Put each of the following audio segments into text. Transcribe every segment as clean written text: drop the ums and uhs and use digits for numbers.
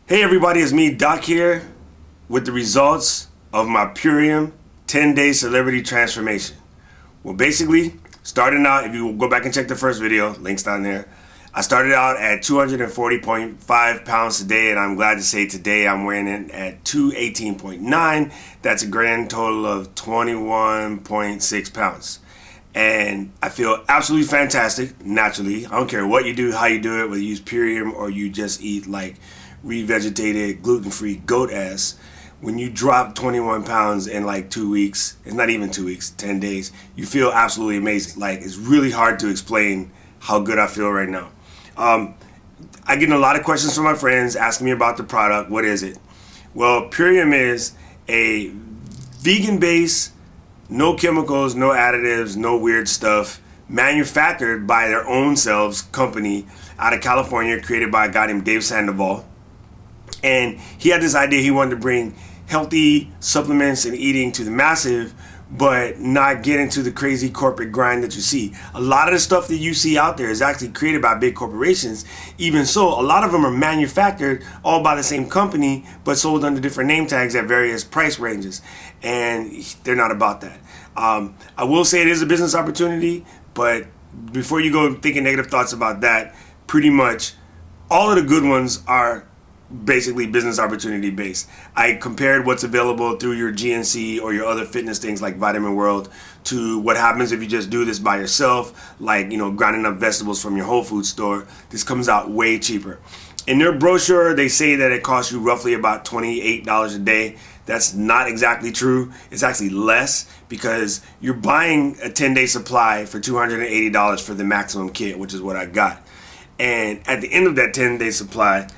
Hey everybody, it's me, Doc here, with the results of my Purium 10-day celebrity transformation. Well, basically, starting out, if you go back and check the first video, links down there, I started out at 240.5 pounds today, and I'm glad to say today I'm weighing in at 218.9. That's a grand total of 21.6 pounds. And I feel absolutely fantastic, naturally. I don't care what you do, how you do it, whether you use Purium or you just eat like revegetated, gluten-free goat ass. When you drop 21 pounds in like 2 weeks, it's not even 2 weeks, 10 days, you feel absolutely amazing. Like, it's really hard to explain how good I feel right now. I get a lot of questions from my friends asking me about the product. What is it? Well, Purium is a vegan-based, no chemicals, no additives, no weird stuff, manufactured by their own selves company out of California, created by a guy named David Sandoval. And he had this idea he wanted to bring healthy supplements and eating to the massive, but not get into the crazy corporate grind that you see. A lot of the stuff that you see out there is actually created by big corporations. Even so, a lot of them are manufactured all by the same company, but sold under different name tags at various price ranges. And they're not about that. I will say it is a business opportunity, but before you go thinking negative thoughts about that, pretty much all of the good ones are basically business opportunity based. I compared what's available through your GNC or your other fitness things like Vitamin World to what happens if you just do this by yourself, like, you know, grinding up vegetables from your Whole Foods store. This comes out way cheaper. In their brochure, they say that it costs you roughly about $28 a day. That's not exactly true. It's actually less because you're buying a 10-day supply for $280 for the maximum kit, which is what I got. And at the end of that 10-day supply,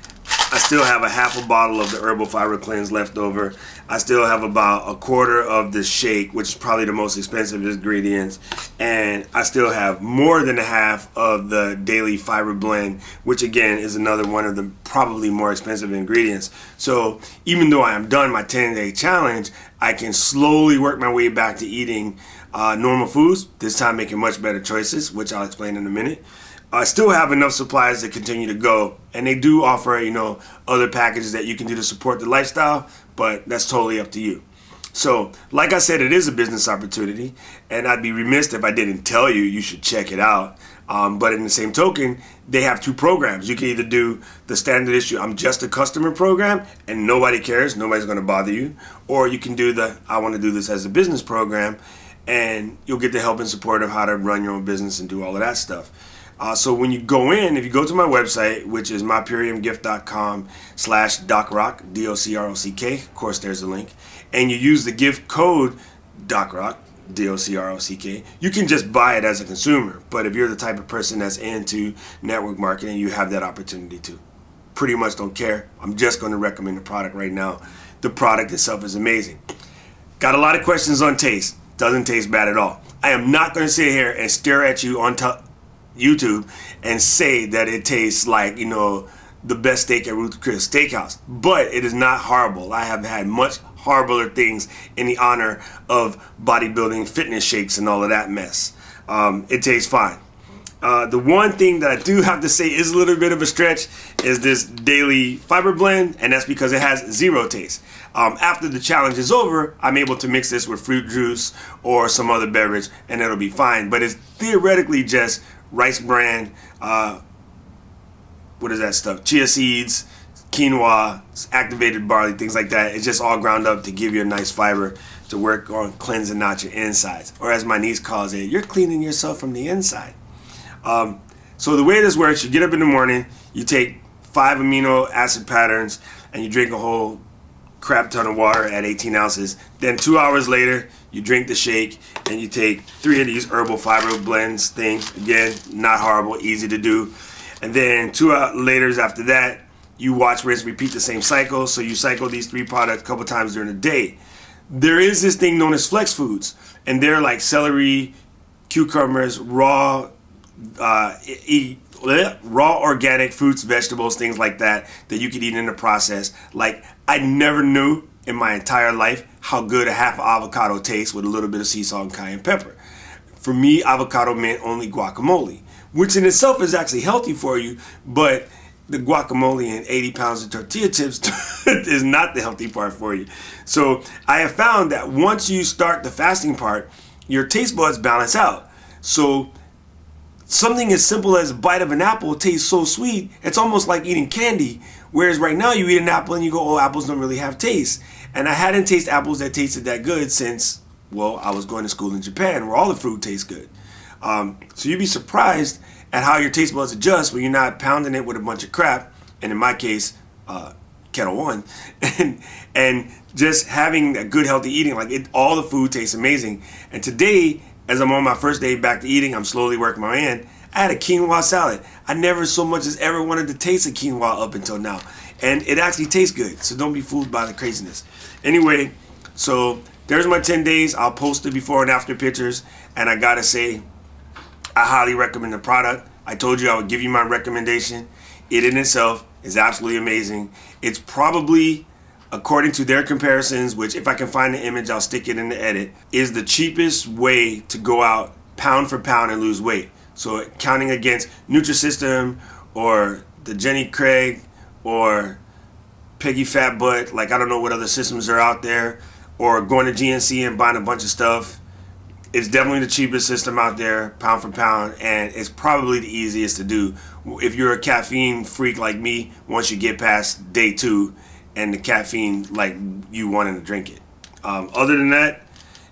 I still have a half a bottle of the Herbal Fiber Cleanse left over. I still have about a quarter of the shake, which is probably the most expensive ingredients. And I still have more than a half of the Daily Fiber Blend, which again is another one of the probably more expensive ingredients. So even though I am done my 10-day challenge, I can slowly work my way back to eating normal foods, this time making much better choices, which I'll explain in a minute. I still have enough supplies to continue to go, and they do offer, you know, other packages that you can do to support the lifestyle, but that's totally up to you. So, like I said, it is a business opportunity, and I'd be remiss if I didn't tell you you should check it out. But in the same token, they have two programs. You can either do the standard issue, I'm just a customer program, and nobody cares, nobody's going to bother you, or you can do the I want to do this as a business program, and you'll get the help and support of how to run your own business and do all of that stuff. So when you go in, if you go to my website, which is mypuriumgift.com/DocRock, DocRock, of course there's a link, and you use the gift code DocRock, DocRock, you can just buy it as a consumer. But if you're the type of person that's into network marketing, you have that opportunity too. Pretty much don't care. I'm just going to recommend the product right now. The product itself is amazing. Got a lot of questions on taste. Doesn't taste bad at all. I am not going to sit here and stare at you on YouTube and say that it tastes like, you know, the best steak at Ruth's Chris Steakhouse, but it is not horrible. I have had much horribler things in the honor of bodybuilding, fitness shakes, and all of that mess. It tastes fine. The one thing that I do have to say is a little bit of a stretch is this Daily Fiber Blend, and that's because it has zero taste. After the challenge is over, I'm able to mix this with fruit juice or some other beverage, and it'll be fine. But it's theoretically just rice bran, what is that stuff? Chia seeds, quinoa, activated barley, things like that. It's just all ground up to give you a nice fiber to work on cleansing out your insides. Or as my niece calls it, you're cleaning yourself from the inside. So the way this works, you get up in the morning, you take 5 amino acid patterns, and you drink a whole crap ton of water at 18 ounces. Then 2 hours later, you drink the shake, and you take 3 of these herbal fiber blends thing. Again, not horrible, easy to do. And then 2 hours later after that, you watch, rinse, repeat the same cycle. So you cycle these 3 products a couple times during the day. There is this thing known as flex foods, and they're like celery, cucumbers, raw organic fruits, vegetables, things like that you could eat in the process. Like, I never knew in my entire life how good a half avocado tastes with a little bit of sea salt and cayenne pepper. For me, avocado meant only guacamole, which in itself is actually healthy for you, but the guacamole and 80 pounds of tortilla chips is not the healthy part for you. So I have found that once you start the fasting part, your taste buds balance out. So something as simple as a bite of an apple tastes so sweet, it's almost like eating candy. Whereas right now you eat an apple and you go, oh, apples don't really have taste. And I hadn't tasted apples that tasted that good since, well, I was going to school in Japan where all the fruit tastes good. So you'd be surprised at how your taste buds adjust when you're not pounding it with a bunch of crap, and in my case, Kettle One, and just having a good healthy eating. Like all the food tastes amazing. And today, as I'm on my first day back to eating, I'm slowly working my way in. I had a quinoa salad. I never so much as ever wanted to taste a quinoa up until now, and it actually tastes good. So don't be fooled by the craziness. Anyway, so there's my 10 days. I'll post the before and after pictures, and I gotta say, I highly recommend the product. I told you I would give you my recommendation. It in itself is absolutely amazing. It's probably, according to their comparisons, which if I can find the image, I'll stick it in the edit, is the cheapest way to go out pound for pound and lose weight. So counting against Nutrisystem or the Jenny Craig or Peggy Fat Butt, like I don't know what other systems are out there, or going to GNC and buying a bunch of stuff. It's definitely the cheapest system out there, pound for pound, and it's probably the easiest to do. If you're a caffeine freak like me, once you get past day 2 and the caffeine, like you wanting to drink it. Other than that,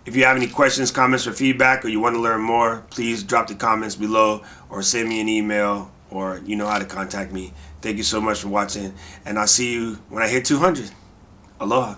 if you have any questions, comments, or feedback, or you want to learn more, please drop the comments below or send me an email, or you know how to contact me. Thank you so much for watching, and I'll see you when I hit 200. Aloha.